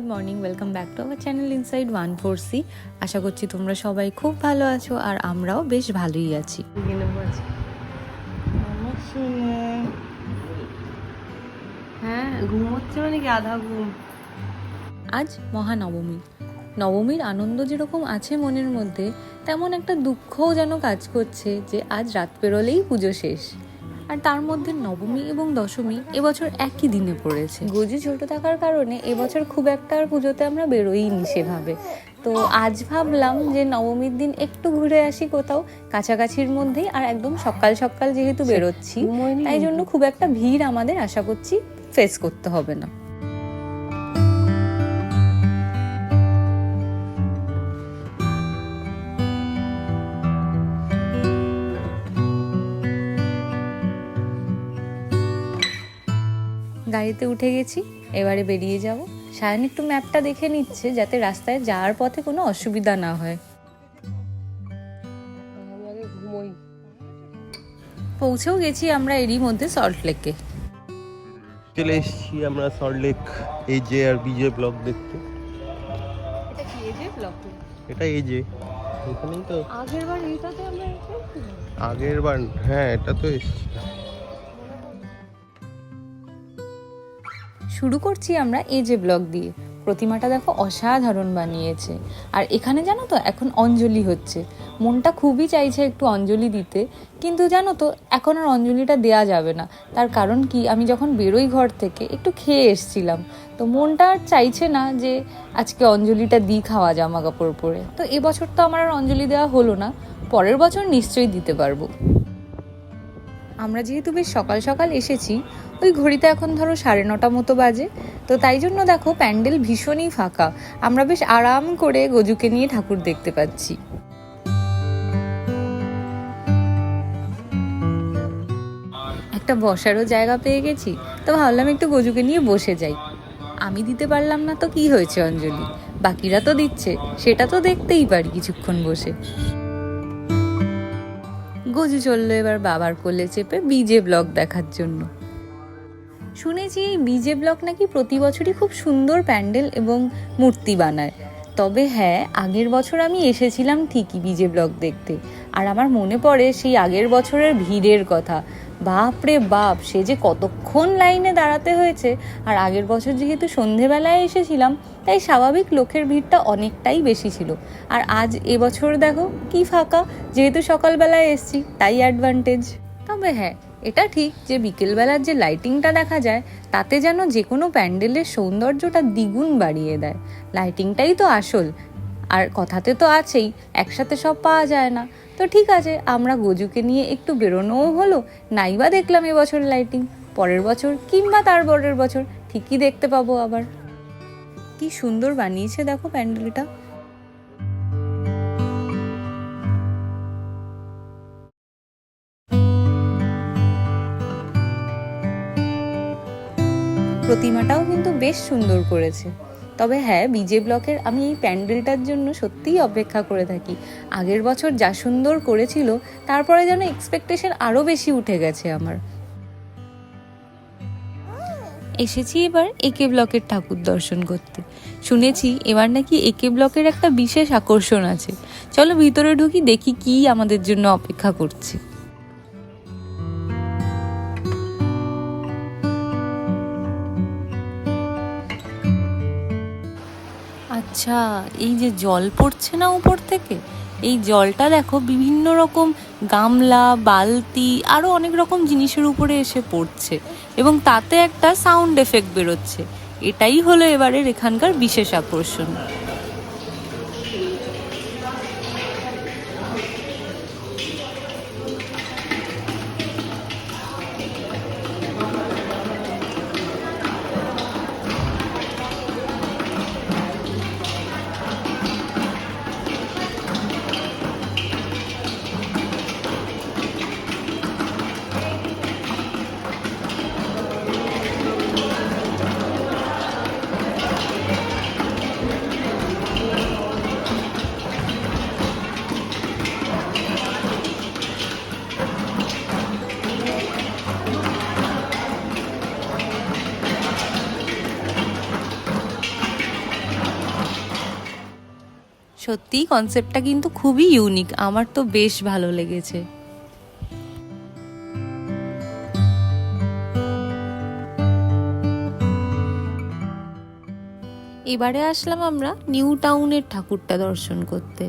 Morning, welcome back to our channel inside 1/4C। আশা করছি তোমরা সবাই খুব ভালো আছো আর আমরাও বেশ ভালোই আছি। হ্যাঁ, ঘুমোচ্ছে মানে কি আধা ঘুম। আজ মহানবমী। নবমীর আনন্দ যেরকম আছে মনের মধ্যে, তেমন একটা দুঃখও যেন কাজ করছে যে আজ রাত পেরোলেই পুজো শেষ। আর তার মধ্যে নবমী এবং দশমী এবছর একই দিনে পড়েছে। গজু ছোট থাকার কারণে এবছর খুব একটা আর পুজোতে আমরা বেরোইনি সেভাবে। তো আজ ভাবলাম যে নবমীর দিন একটু ঘুরে আসি কোথাও কাছাকাছির মধ্যেই, আর একদম সকাল সকাল যেহেতু বেরোচ্ছি তাই জন্য খুব একটা ভিড় আমাদের আশা করছি ফেস করতে হবে না। গাড়িতে উঠে গেছি, এবারে বেরিয়ে যাব। সায়ন একটু ম্যাপটা দেখে নিচ্ছে যাতে রাস্তায় যাওয়ার পথে কোনো অসুবিধা না হয়। পৌঁছেও গেছি আমরা এরই মধ্যে সল্ট লেকে। চলে এসেছি আমরা সল্ট লেক এজে আর বিজে ব্লক দেখতে। এটা কি এজে ব্লক? এটা এজে, এখানেই তো আগেরবার এইটাতে আমরা আগের বার। হ্যাঁ, এটা তো এসেছি। শুরু করছি আমরা এজে ব্লক দিয়ে। প্রতিমাটা দেখো অসাধারণ বানিয়েছে। আর এখানে জানো তো এখন অঞ্জলি হচ্ছে। মনটা খুবই চাইছে একটু অঞ্জলি দিতে, কিন্তু জানো তো এখন আর অঞ্জলিটা দেয়া যাবে না। তার কারণ কি, আমি যখন বেরোই ঘর থেকে একটু খেয়ে এসছিলাম, তো মনটা আর চাইছে না যে আজকে অঞ্জলিটা দিই খাওয়া জামা কাপড় পরে। তো এবছর তো আমার আর অঞ্জলি দেওয়া হলো না, পরের বছর নিশ্চয়ই দিতে পারবো। আমরা যেহেতু বেশ সকাল সকাল এসেছি, ওই ঘড়িতে এখন ধরো 9:30 মতো বাজে, তো তাই জন্য দেখো প্যান্ডেল ভীষণই ফাঁকা। আমরা বেশ আরাম করে গজুকে নিয়ে ঠাকুর দেখতে পাচ্ছি। একটা বসারও জায়গা পেয়ে গেছি, তো ভাবলাম একটু গজুকে নিয়ে বসে যাই। আমি দিতে পারলাম না তো কি হয়েছে অঞ্জলি, বাকিরা তো দিচ্ছে, সেটা তো দেখতেই পারি কিছুক্ষণ বসে। গজু চললো এবার বাবার কোলে চেপে বিজে ব্লক দেখার জন্য। শুনেছি এই বিজে ব্লক নাকি প্রতি বছরই খুব সুন্দর প্যান্ডেল এবং মূর্তি বানায়। তবে হ্যাঁ, আগের বছর আমি এসেছিলাম ঠিকই বিজে ব্লক দেখতে, আর আমার মনে পড়ে সেই আগের বছরের ভিড়ের কথা। বাপ রে বাপ, সে যে কতক্ষণ লাইনে দাঁড়াতে হয়েছে। আর আগের বছর যেহেতু সন্ধেবেলায় এসেছিলাম, তাই স্বাভাবিক লোকের ভিড়টা অনেকটাই বেশি ছিল। আর আজ এবছর দেখো কি ফাঁকা, যেহেতু সকালবেলায় এসছি তাই অ্যাডভান্টেজ। তবে হ্যাঁ, এটা ঠিক যে বিকেলবেলার যে লাইটিংটা দেখা যায় তাতে যেন যে কোনো প্যান্ডেলের সৌন্দর্যটা দ্বিগুণ বাড়িয়ে দেয়। লাইটিংটাই তো আসল, আর কথাতে তো আছেই একসাথে সব পাওয়া যায় না। তো ঠিক আছে, আমরা গজুকে নিয়ে একটু বেরোনোও হলো, নাইবা দেখলাম এবছর লাইটিং, পরের বছর কিংবা তার পরের বছর ঠিকই দেখতে পাবো আবার। কি সুন্দর বানিয়েছে দেখো প্যান্ডেলটা। প্রতিমাটাও কিন্তু বেশ সুন্দর করেছে। তবে হ্যাঁ, বিজে ব্লকের আমি এই প্যান্ডেলটার জন্য সত্যিই অপেক্ষা করে থাকি। আগের বছর যা সুন্দর করেছিল, তারপরে যেন এক্সপেকটেশন আরও বেশি উঠে গেছে আমার। এসেছি এবার একে ব্লকের ঠাকুর দর্শন করতে। শুনেছি এবার নাকি একে ব্লকের একটা বিশেষ আকর্ষণ আছে। চলো ভিতরে ঢুকি, দেখি কি আমাদের জন্য অপেক্ষা করছে। আচ্ছা, এই যে জল পড়ছে না উপর থেকে, এই জলটা দেখো বিভিন্ন রকম গামলা, বালতি, আরও অনেক রকম জিনিসের উপরে এসে পড়ছে এবং তাতে একটা সাউন্ড এফেক্ট বেরোচ্ছে। এটাই হলো এবারের এখানকার বিশেষ আকর্ষণ। সত্যিই কনসেপ্টটা কিন্তু খুবই ইউনিক, আমার তো বেশ ভালো লেগেছে। এবারে আসলাম আমরা নিউ টাউনের ঠাকুরটা দর্শন করতে।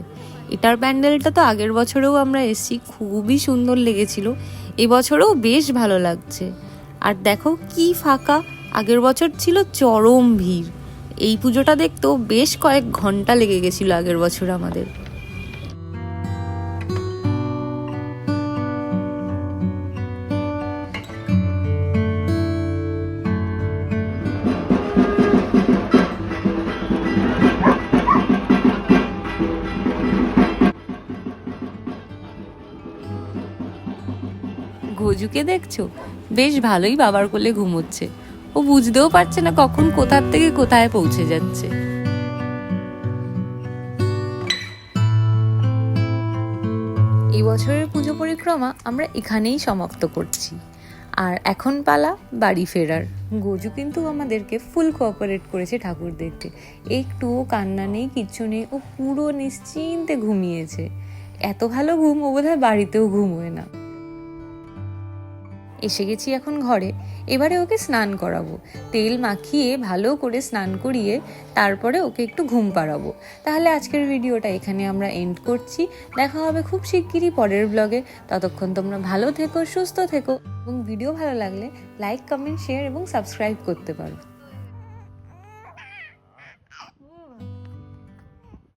এটার প্যান্ডেলটা তো আগের বছরেও আমরা এসেছি, খুবই সুন্দর লেগেছিল, এবছরেও বেশ ভালো লাগছে। আর দেখো কি ফাঁকা, আগের বছর ছিল চরম ভিড়। এই পুজোটা দেখতেও বেশ কয়েক ঘন্টা লেগে গেছিল আগের বছর আমাদের। ঘুজুকে দেখছো, বেশ ভালোই বাবার কোলে ঘুমোচ্ছে। ও বুঝতেও পারছে না কখন কোথার থেকে কোথায় পৌঁছে যাচ্ছে। এই বছরের পুজো পরিক্রমা আমরা এখানেই সমাপ্ত করছি। আর এখন পালা বাড়ি ফেরার। গজু কিন্তু আমাদেরকে ফুল কোঅপারেট করেছে ঠাকুর দেখতে, একটুও কান্না নেই, কিচ্ছু নেই, ও পুরো নিশ্চিন্তে ঘুমিয়েছে। এত ভালো ঘুম ও বোধহয় বাড়িতেও ঘুমোয় না। এসে গেছি এখন ঘরে, এবারে ওকে স্নান করাবো, তেল মাখিয়ে ভালো করে স্নান করিয়ে তারপরে ওকে একটু ঘুম পাড়াবো। তাহলে আজকের ভিডিওটা এখানে আমরা এন্ড করছি। দেখা হবে খুব শিগগিরই পরের ব্লগে। ততক্ষণ তোমরা ভালো থেকো, সুস্থ থেকো, এবং ভিডিও ভালো লাগলে লাইক, কমেন্ট, শেয়ার এবং সাবস্ক্রাইব করতে পারো।